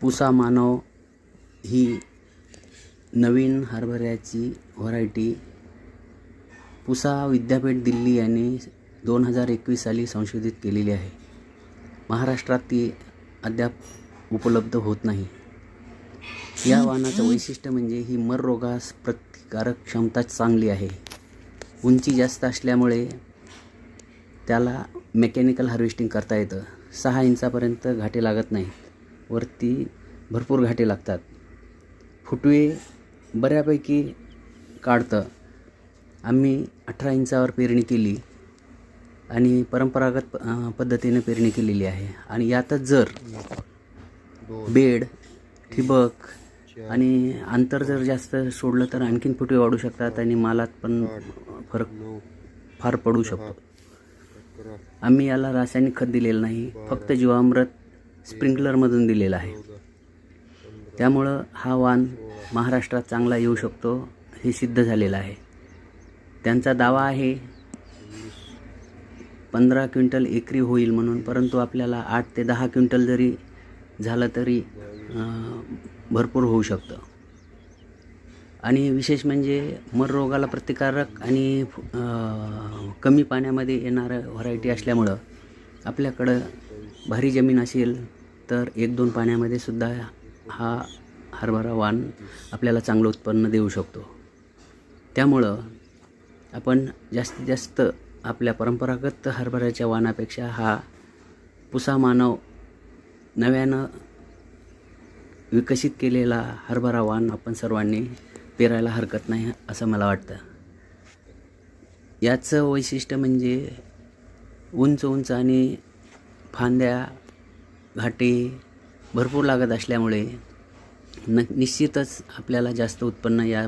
पुसा मानव ही नवीन हरभऱ्याची व्हरायटी पुसा विद्यापीठ दिल्ली यांनी 2021 साली संशोधित केलेली आहे. महाराष्ट्रात ती अद्याप उपलब्ध होत नाही. या वाणाचं वैशिष्ट्य म्हणजे ही मर रोगास प्रतिकारक क्षमता चांगली आहे. उंची जास्त असल्यामुळे त्याला मेकॅनिकल हार्वेस्टिंग करता येतं. 6 इंचापर्यंत घाटे लागत नाहीत. वरती भरपूर घाटे लागतात. फुटवे बऱ्यापैकी काढतं. आम्ही 18 इंचावर पेरणी केली आणि परंपरागत पद्धतीने पेरणी केलेली आहे. आणि यातच जर बेड, ठिबक आणि अंतर जर जास्त सोडलं तर आणखीन फुटवे वाढू शकतात आणि मालात पण फरक फार पडू शकतो. आम्ही याला रासायनिक खत दिलेलं नाही, फक्त जीवामृत स्प्रिंकलरमधून दिलेलं आहे. त्यामुळं हा वाण महाराष्ट्रात चांगला येऊ शकतो हे सिद्ध झालेलं आहे. त्यांचा दावा आहे 15 क्विंटल एकरी होईल म्हणून, परंतु आपल्याला 8 ते 10 क्विंटल जरी झालं तरी भरपूर होऊ शकतं. आणि विशेष म्हणजे मर रोगाला प्रतिकारक आणि कमी पाण्यामध्ये येणारं व्हरायटी असल्यामुळं आपल्याकडं भारी जमीन असेल तर 1-2 पाण्यामध्ये सुद्धा हा हरभरा वाण आपल्याला चांगलं उत्पन्न देऊ शकतो. त्यामुळं आपण जास्तीत जास्त आपल्या परंपरागत हरभऱ्याच्या वाणापेक्षा हा पुसा मानव नव्यानं विकसित केलेला हरभरा वाण आपण सर्वांनी पेरायला हरकत नाही असं मला वाटतं. याचं वैशिष्ट्य म्हणजे उंच आणि फांद्या घाटे भरपूर लागत असल्यामुळे निश्चितच आपल्याला जास्त उत्पन्न या